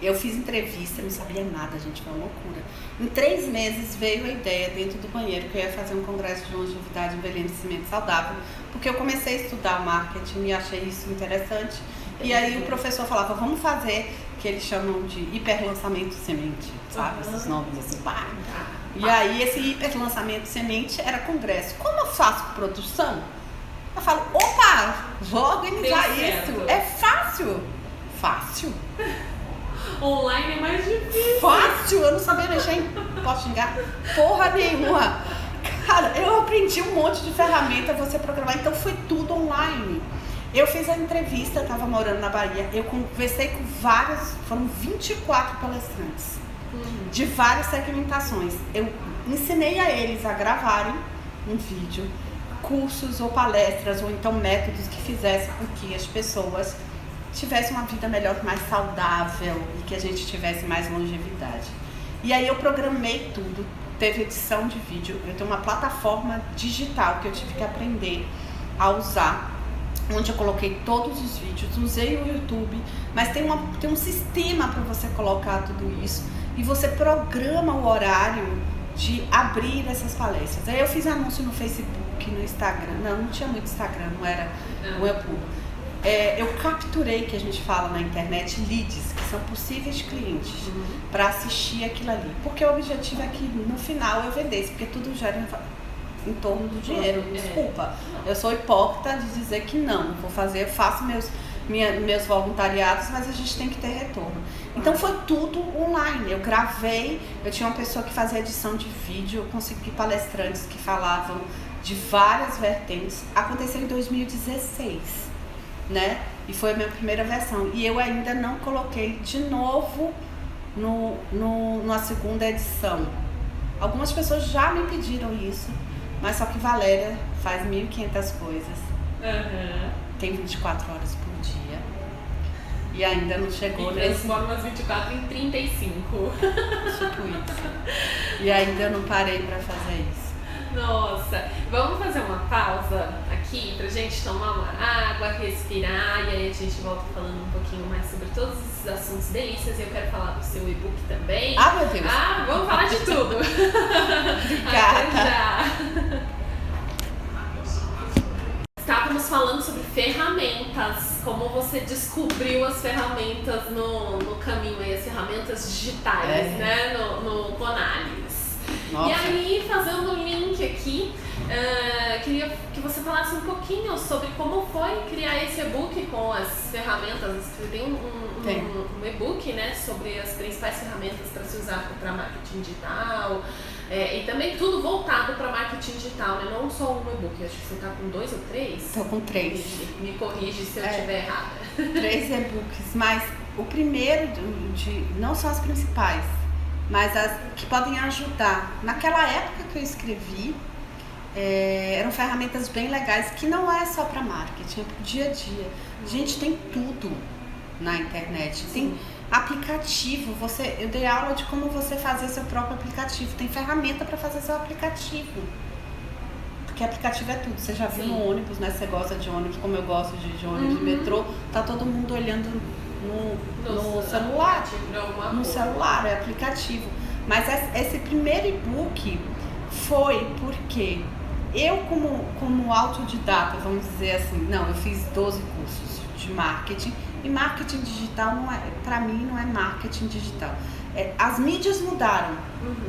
Eu fiz entrevista, não sabia nada, gente, foi uma loucura. Em 3 meses veio a ideia dentro do banheiro que eu ia fazer um congresso de longevidade e envelhecimento saudável, porque eu comecei a estudar marketing e achei isso interessante. E aí o professor falava, vamos fazer, que eles chamam de hiperlançamento semente, sabe? Esses nomes assim, pá. E aí esse hiperlançamento semente era congresso. Como eu faço produção? Eu falo, opa, vou organizar isso. É fácil. Fácil. Online é mais difícil. Fácil, eu não sabia mexer em... Posso xingar? Porra nenhuma. Cara, eu aprendi um monte de ferramenta você programar, então foi tudo online. Eu fiz a entrevista, eu tava morando na Bahia, eu conversei com foram 24 palestrantes, de várias segmentações. Eu ensinei a eles a gravarem um vídeo, cursos ou palestras, ou então métodos que fizessem com que as pessoas tivessem uma vida melhor, mais saudável e que a gente tivesse mais longevidade. E aí eu programei tudo, teve edição de vídeo, eu tenho uma plataforma digital que eu tive que aprender a usar, onde eu coloquei todos os vídeos, usei o YouTube, mas tem um sistema para você colocar tudo isso e você programa o horário de abrir essas palestras. Aí eu fiz anúncio no Facebook, no Instagram, não tinha muito Instagram, não era o meu público. Eu capturei, que a gente fala na internet, leads, que são possíveis clientes, para assistir aquilo ali. Porque o objetivo é que no final eu vendesse, porque tudo gera em torno do dinheiro. Desculpa, eu sou hipócrita de dizer que não, eu faço meus voluntariados, mas a gente tem que ter retorno. Então foi tudo online. Eu gravei, eu tinha uma pessoa que fazia edição de vídeo, eu consegui palestrantes que falavam de várias vertentes. Aconteceu em 2016. Né? E foi a minha primeira versão. E eu ainda não coloquei de novo na segunda edição. Algumas pessoas já me pediram isso, mas só que Valéria faz 1.500 coisas. Tem 24 horas por dia. E ainda não chegou nesse... transforma as 24 em 35. Tipo isso. E ainda não parei pra fazer isso. Nossa, vamos fazer uma pausa aqui aqui pra gente tomar uma água, respirar, e aí a gente volta falando um pouquinho mais sobre todos esses assuntos delícias. Eu quero falar do seu e-book também. Ah, meu Deus! Ah, vamos falar de tudo! Obrigada! Até já! Estávamos falando sobre ferramentas, como você descobriu as ferramentas no caminho aí, as ferramentas digitais, né, no Conalis. Nossa. E aí, fazendo um link aqui, queria que você falasse um pouquinho sobre como foi criar esse e-book com as ferramentas. Você tem um e-book, né, sobre as principais ferramentas para se usar para marketing digital. E também tudo voltado para marketing digital, né? Não só um e-book. Acho que você está com 2 ou 3? Estou com 3. Me corrige se eu estiver errada. 3 e-books, mas o primeiro, não são as principais, mas as que podem ajudar. Naquela época que eu escrevi, eram ferramentas bem legais, que não é só para marketing, é para o dia a dia. A gente tem tudo na internet. Sim. Tem aplicativo, eu dei aula de como você fazer seu próprio aplicativo. Tem ferramenta para fazer seu aplicativo. Porque aplicativo é tudo. Você já viu no ônibus, né? Você gosta de ônibus, como eu gosto de ônibus, de metrô. Tá todo mundo olhando no celular. No celular, é aplicativo. Mas esse primeiro e-book foi porque eu, como autodidata, vamos dizer assim, eu fiz 12 cursos de marketing. E marketing digital, para mim, não é marketing digital. As mídias mudaram,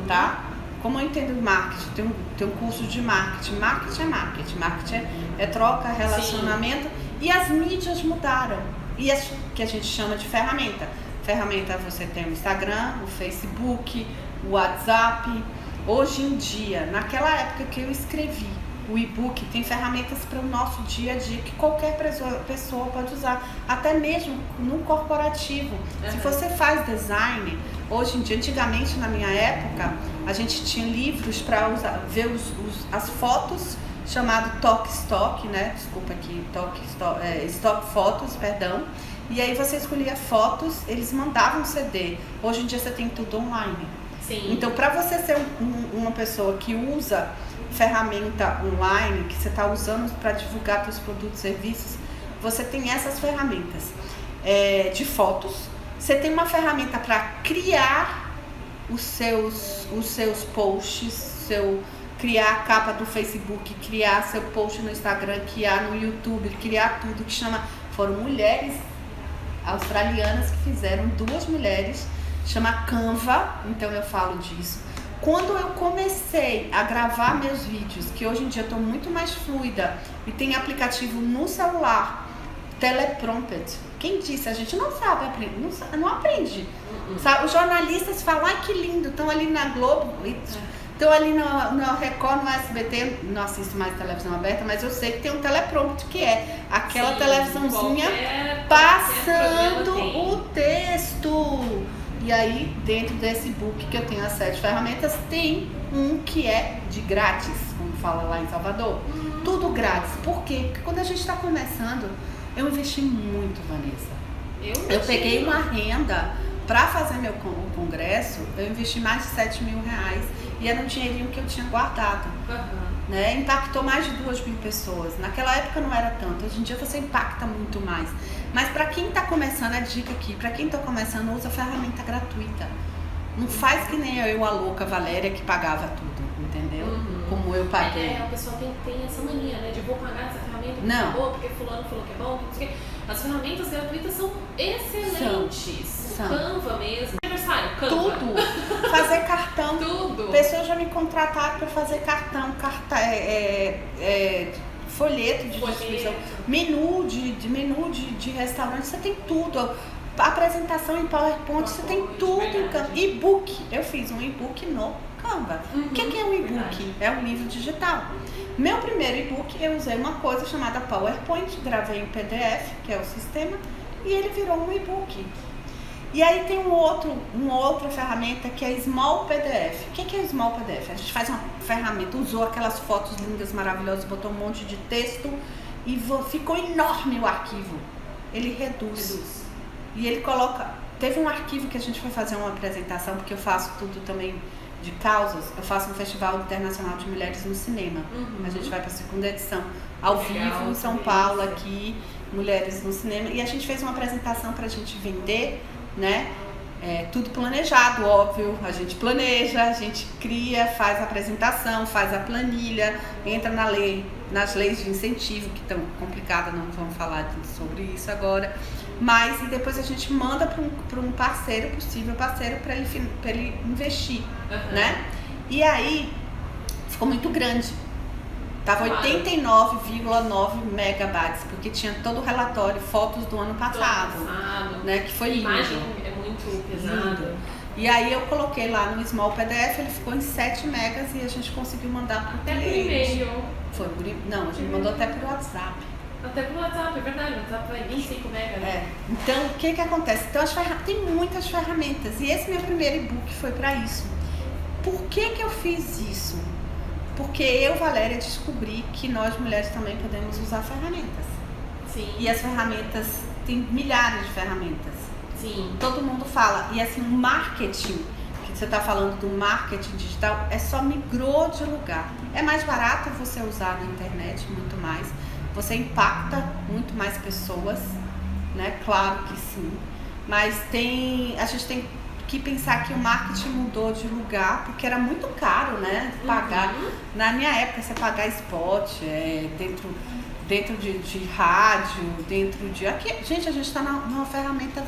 tá? Como eu entendo marketing, tem um curso de marketing. Marketing é marketing. Marketing é troca, relacionamento. Sim. E as mídias mudaram. E as que a gente chama de ferramenta. Ferramenta, você tem o Instagram, o Facebook, o WhatsApp. Hoje em dia, naquela época que eu escrevi o e-book, tem ferramentas para o nosso dia a dia que qualquer pessoa pode usar, até mesmo no corporativo. Se você faz design, hoje em dia, antigamente na minha época, a gente tinha livros para ver as fotos, chamado Talk Stock, né? Desculpa aqui, Stock Fotos, perdão. E aí você escolhia fotos, eles mandavam um CD. Hoje em dia você tem tudo online. Sim. Então, para você ser uma pessoa que usa ferramenta online, que você está usando para divulgar seus produtos e serviços, você tem essas ferramentas de fotos. Você tem uma ferramenta para criar os seus posts, criar a capa do Facebook, criar seu post no Instagram, criar no YouTube, criar tudo, foram mulheres australianas que fizeram, 2 mulheres, chama Canva, então eu falo disso. Quando eu comecei a gravar meus vídeos, que hoje em dia eu estou muito mais fluida e tem aplicativo no celular, teleprompter. Quem disse? A gente não sabe aprender, não aprende. Sabe? Os jornalistas falam, ai que lindo, estão ali na Globo, estão ali no Record, no SBT, não assisto mais televisão aberta, mas eu sei que tem um teleprompter, que é aquela televisãozinha passando o texto. E aí, dentro desse book que eu tenho as 7 ferramentas, tem um que é de grátis, como fala lá em Salvador. Tudo grátis. Por quê? Porque quando a gente está começando, eu investi muito, Vanessa. Eu peguei uma renda para fazer meu congresso, eu investi mais de 7 mil reais e era um dinheirinho que eu tinha guardado. Né? Impactou mais de 2.000 pessoas. Naquela época não era tanto, hoje em dia você impacta muito mais. Mas para quem está começando, a dica aqui, para quem está começando, usa ferramenta gratuita. Não faz que nem eu, a louca Valéria, que pagava tudo, entendeu? Como eu paguei. A pessoa tem essa mania, né, de vou pagar essa ferramenta porque é boa, porque fulano falou que é bom, porque as ferramentas gratuitas são excelentes. São. Canva mesmo. Aniversário, Canva. Tudo. Fazer cartão. Tudo. Pessoas já me contrataram para fazer cartão, folheto de distribuição, menu de restaurante, você tem tudo. Apresentação em PowerPoint, você tem tudo em Canva. E-book, eu fiz um e-book no Canva. O que é um e-book? É um livro digital. Meu primeiro e-book, eu usei uma coisa chamada PowerPoint, gravei em PDF, que é o sistema, e ele virou um e-book. E aí tem uma outra ferramenta que é Small PDF. O que é Small PDF? A gente faz uma ferramenta, usou aquelas fotos lindas, maravilhosas, botou um monte de texto e ficou enorme o arquivo. Ele reduz. E ele coloca... Teve um arquivo que a gente foi fazer uma apresentação, porque eu faço tudo também de causas, eu faço um Festival Internacional de Mulheres no Cinema. A gente vai para a 2ª edição, ao vivo, em São Paulo, aqui, Mulheres no Cinema. E a gente fez uma apresentação para a gente vender, né? Tudo planejado, óbvio. A gente planeja, a gente cria, faz a apresentação, faz a planilha, entra nas leis de incentivo, que estão complicadas, não vamos falar sobre isso agora. Mas e depois a gente manda para um parceiro, possível parceiro, para ele investir, né? E aí ficou muito grande. Tava 89,9 megabytes, porque tinha todo o relatório, fotos do ano passado, né? Que foi lindo. A imagem é muito pesada. E aí eu coloquei lá no Small PDF, ele ficou em 7 megas e a gente conseguiu mandar pro cliente. Até por e-mail. Não, a gente mandou até pro WhatsApp. Até pro WhatsApp, é verdade, o WhatsApp vai 25 megas. Então, o que acontece? Então, tem muitas ferramentas. E esse meu primeiro e-book foi para isso. Por que eu fiz isso? Porque eu, Valéria, descobri que nós mulheres também podemos usar ferramentas. Sim. E as ferramentas, tem milhares de ferramentas. Sim. Todo mundo fala. E assim, o marketing, que você está falando do marketing digital, só migrou de lugar. É mais barato você usar na internet, muito mais. Você impacta muito mais pessoas, né? Claro que sim. Mas a gente tem que pensar que o marketing mudou de lugar, porque era muito caro, né? Pagar. Na minha época, você pagar spot, dentro de rádio, dentro de... Aqui, gente, a gente está numa ferramenta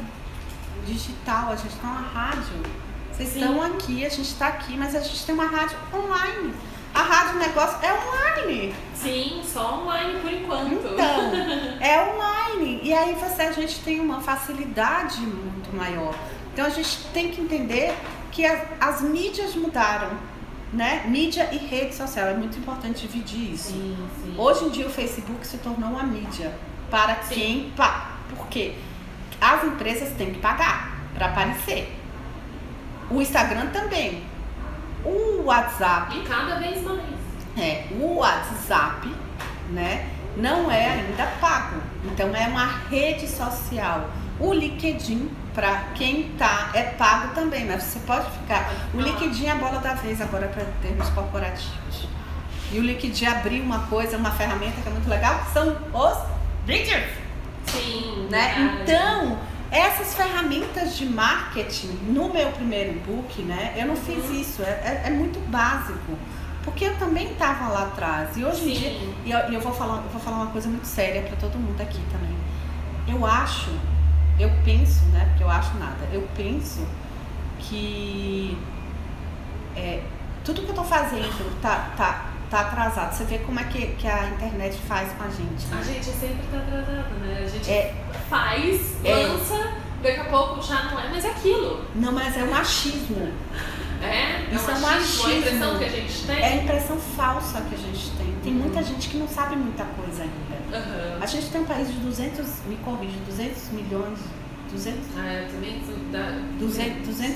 digital, a gente está numa rádio. Vocês estão aqui, a gente está aqui, mas a gente tem uma rádio online. A rádio negócio é online. Sim, só online por enquanto. Então, é online. E aí a gente tem uma facilidade muito maior. Então a gente tem que entender que as mídias mudaram, né? Mídia e rede social, é muito importante dividir isso. Sim. Hoje em dia o Facebook se tornou uma mídia para quem... Por quê? As empresas têm que pagar para aparecer. O Instagram também. O WhatsApp... E cada vez mais. O WhatsApp, né, não é ainda pago. Então é uma rede social. O LinkedIn, para quem é pago também, mas você pode ficar... O LinkedIn é a bola da vez agora para termos corporativos. E o LinkedIn abriu uma ferramenta que é muito legal, que são os vídeos. Sim. Né? Então, essas ferramentas de marketing, no meu primeiro e-book, né, eu não fiz isso, é muito básico, porque eu também estava lá atrás. E hoje em dia, e eu vou falar uma coisa muito séria para todo mundo aqui também. Eu penso, né, porque eu acho nada, eu penso que tudo que eu tô fazendo tá atrasado. Você vê como é que a internet faz com a gente, né? A gente sempre tá atrasado, né? A gente faz, lança, daqui a pouco já não é mais aquilo. Não, mas é um achismo. Isso é um achismo. A impressão que a gente tem. É a impressão falsa que a gente tem. Tem muita gente que não sabe muita coisa ainda. A gente tem um país de 200 milhões. 200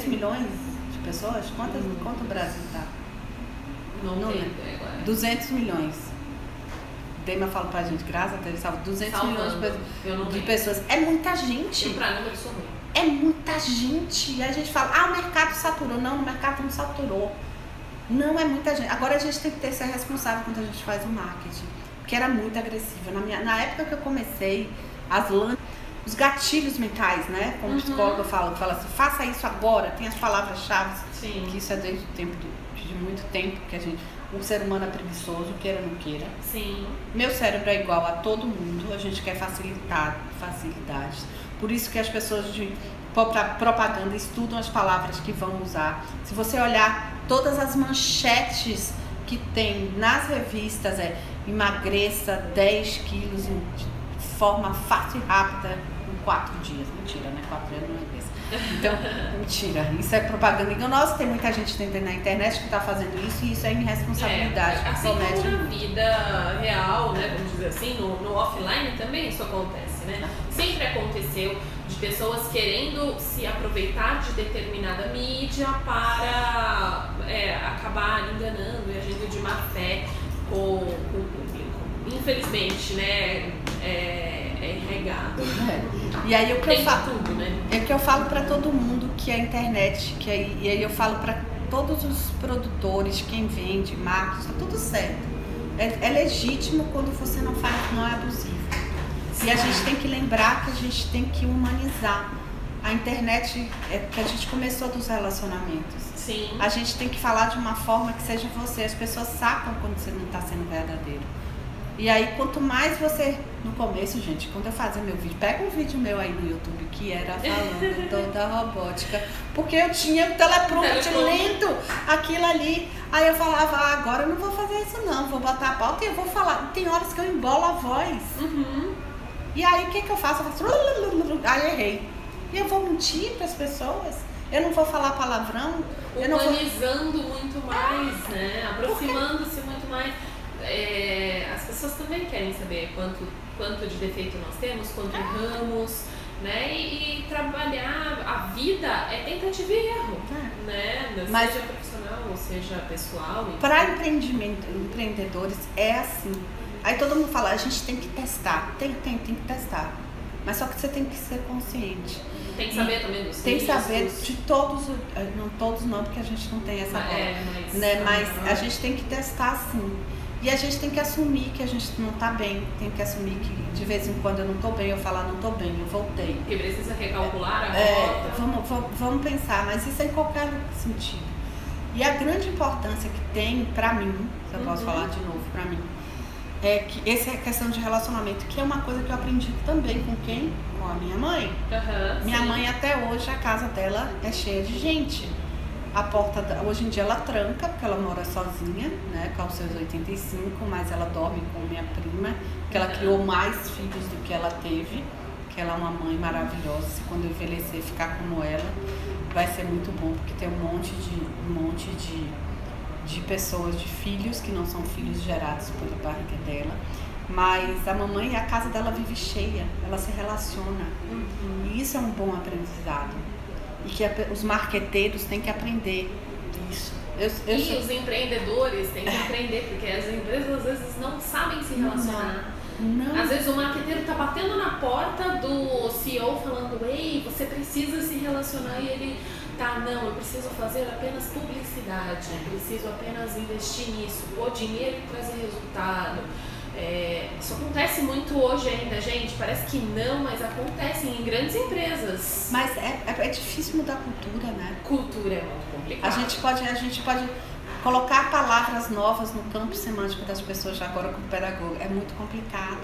milhões de pessoas? Quanto o Brasil tá? Não tem agora. 200 milhões. Deima fala pra gente, graças a Deus, salva 200 milhões de pessoas. É muita gente. Eu pra número sou ruim. É muita gente. E a gente fala, o mercado saturou. Não, o mercado não saturou. Não é muita gente. Agora a gente tem que ser responsável quando a gente faz o marketing. Porque era muito agressiva. Na época que eu comecei, os gatilhos mentais, né? Como psicóloga eu falo assim, faça isso agora, tem as palavras-chave. Que isso é desde o tempo de muito tempo que o ser humano é preguiçoso, queira ou não queira. Sim. Meu cérebro é igual a todo mundo, a gente quer facilidades. Por isso que as pessoas de propaganda estudam as palavras que vão usar. Se você olhar todas as manchetes que tem nas revistas, emagreça 10 quilos de forma fácil e rápida em 4 dias. Mentira, né? 4 dias não emagrece. Então, mentira. Isso é propaganda enganosa. Tem muita gente na internet que está fazendo isso e isso é irresponsabilidade. Assim como na vida real, né? Vamos dizer assim, no offline também isso acontece, né? Sempre aconteceu de pessoas querendo se aproveitar de determinada mídia para acabar enganando e agindo de má fé com o público. Infelizmente, né? É regado. E aí o que eu falo, tudo, né? é que eu falo para todo mundo que a internet, e aí eu falo para todos os produtores, quem vende, marcas, tá tudo certo. É legítimo quando você não é abusivo. E a gente tem que lembrar que a gente tem que humanizar. A internet é que a gente começou dos relacionamentos. Sim. A gente tem que falar de uma forma que seja você. As pessoas sacam quando você não está sendo verdadeiro. E aí, quanto mais você... No começo, gente, quando eu fazia meu vídeo... Pega um vídeo meu aí no YouTube que era falando toda a robótica. Porque eu tinha o teleprompter lento, aquilo ali. Aí eu falava, agora eu não vou fazer isso não. Vou botar a pauta e eu vou falar. Tem horas que eu embolo a voz. Uhum. E aí, o que eu faço? Eu faço... Aí errei. E eu vou mentir para as pessoas? Eu não vou falar palavrão? Humanizando muito mais, né? Aproximando-se muito mais. As pessoas também querem saber quanto de defeito nós temos, quanto erramos, né? E trabalhar a vida é tentativa e erro, né? Seja profissional ou seja pessoal. Para empreendedores é assim. Aí todo mundo fala, a gente tem que testar. Tem que testar. Mas só que você tem que ser consciente. Tem que saber também dos Tem que saber de todos, não todos não, porque a gente não tem essa bola. Mas a gente tem que testar sim. E a gente tem que assumir que a gente não tá bem. Tem que assumir que de vez em quando eu não tô bem, eu falar não tô bem, eu voltei. Que precisa recalcular a rota. Vamos pensar, mas isso é em qualquer sentido. E a grande importância que tem pra mim, se eu posso falar de novo pra mim, é que essa é a questão de relacionamento, que é uma coisa que eu aprendi também com quem? Com a minha mãe. Minha mãe até hoje, a casa dela é cheia de gente. A porta, hoje em dia ela tranca, porque ela mora sozinha, né, com os seus 85, mas ela dorme com minha prima, que ela criou mais filhos do que ela teve, que ela é uma mãe maravilhosa. Se quando eu envelhecer ficar como ela, vai ser muito bom, porque tem um monte de pessoas, de filhos que não são filhos gerados pela barriga dela. Mas a mamãe, a casa dela vive cheia, ela se relaciona. E isso é um bom aprendizado. E que os marqueteiros têm que aprender isso. Os empreendedores têm que aprender, porque as empresas às vezes não sabem se relacionar. Não. Às vezes o marqueteiro está batendo na porta do CEO falando, ei, você precisa se relacionar, e ele não, eu preciso fazer apenas publicidade, eu preciso apenas investir nisso, o dinheiro trazer resultado. Isso acontece muito hoje ainda, gente, parece que não, mas acontece em grandes empresas. Mas é difícil mudar a cultura, né? Cultura é muito complicado. A gente pode colocar palavras novas no campo semântico das pessoas já agora como pedagogo. É muito complicado.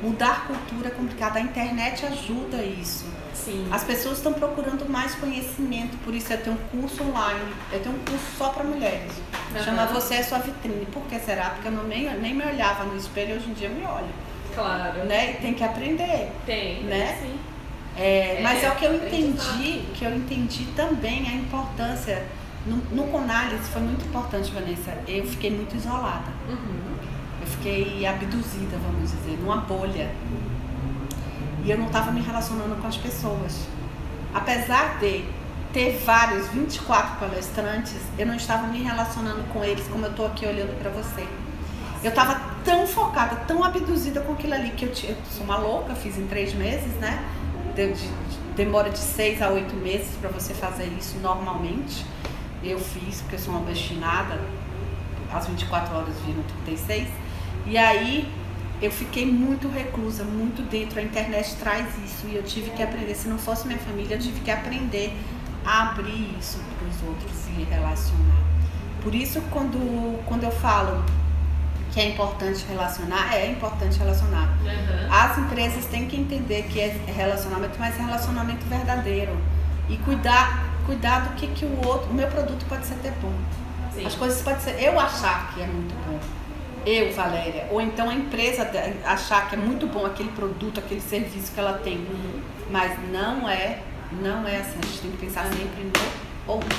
Mudar cultura é complicado. A internet ajuda isso. Sim. As pessoas estão procurando mais conhecimento, por isso eu tenho um curso online, eu tenho um curso só para mulheres. Chama Você é Sua Vitrine. Por que será? Porque eu nem me olhava no espelho, hoje em dia eu me olho. Claro. Né? E tem que aprender. Tem, né? Sim. Mas é o que eu entendi também a importância. No Conalha, isso foi muito importante, Vanessa. Eu fiquei muito isolada. Eu fiquei abduzida, vamos dizer, numa bolha. E eu não estava me relacionando com as pessoas. Apesar de ter 24 palestrantes, eu não estava me relacionando com eles como eu estou aqui olhando para você. Eu estava tão focada, tão abduzida com aquilo ali, que eu sou uma louca, fiz em 3 meses, né? Demora de 6 a 8 meses para você fazer isso normalmente. Eu fiz, porque eu sou uma obstinada, às 24 horas viram 36. E aí eu fiquei muito reclusa, muito dentro. A internet traz isso e eu tive que aprender. Se não fosse minha família, eu tive que aprender a abrir isso para os outros e relacionar. Por isso, quando eu falo que é importante relacionar, é importante relacionar. As empresas têm que entender que é relacionamento, mas é relacionamento verdadeiro. E cuidar do que o meu produto pode ser até bom. Sim. As coisas podem ser eu achar que é muito bom. Eu, Valéria, ou então a empresa achar que é muito bom aquele produto, aquele serviço que ela tem. Mas não é assim, a gente tem que pensar sempre no outro.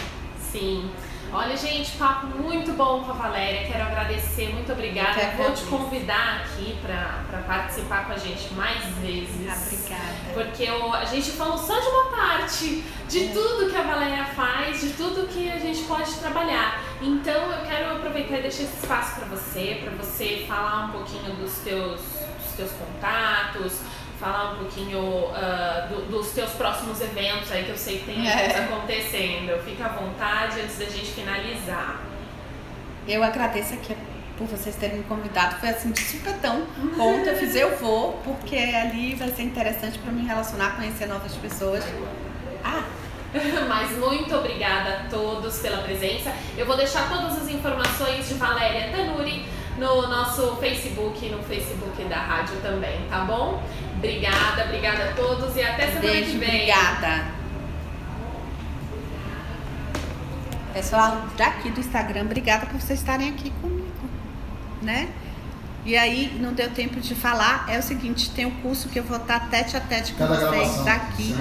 Sim. Olha, gente, papo muito bom com a Valéria. Quero agradecer, muito obrigada. Vou te convidar aqui para participar com a gente mais vezes. Obrigada. Porque a gente falou só de uma parte de tudo que a Valéria faz, de tudo que a gente pode trabalhar. Então, eu quero aproveitar e deixar esse espaço para você falar um pouquinho dos teus contatos, falar um pouquinho dos teus próximos eventos aí, que eu sei que tem eventos acontecendo. Fica à vontade antes da gente finalizar. Eu agradeço aqui por vocês terem me convidado. Foi assim de supetão. Ontem eu fiz eu vou, porque ali vai ser interessante para me relacionar, conhecer novas pessoas. Mas muito obrigada a todos pela presença. Eu vou deixar todas as informações de Valéria Tanuri no nosso Facebook e no Facebook da rádio também, tá bom? Obrigada a todos e até semana que vem. Obrigada. Pessoal daqui do Instagram, obrigada por vocês estarem aqui comigo, né? E aí, não deu tempo de falar, é o seguinte, tem um curso que eu vou estar tete a tete com vocês daqui,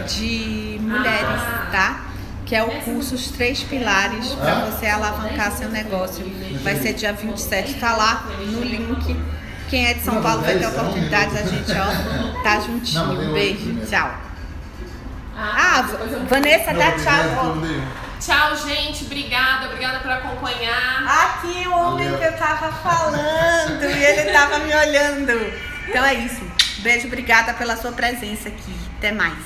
de mulheres, tá? Que é o curso Os 3 Pilares para você alavancar seu negócio. Vai ser dia 27, tá lá no link. Quem é de São Paulo vai ter oportunidade, a gente, ó, tá juntinho. Beijo, tchau. Vanessa, dá tchau. Tchau, gente. Obrigada por acompanhar. Aqui o homem que eu tava falando e ele tava me olhando. Então é isso. Beijo, obrigada pela sua presença aqui. Até mais.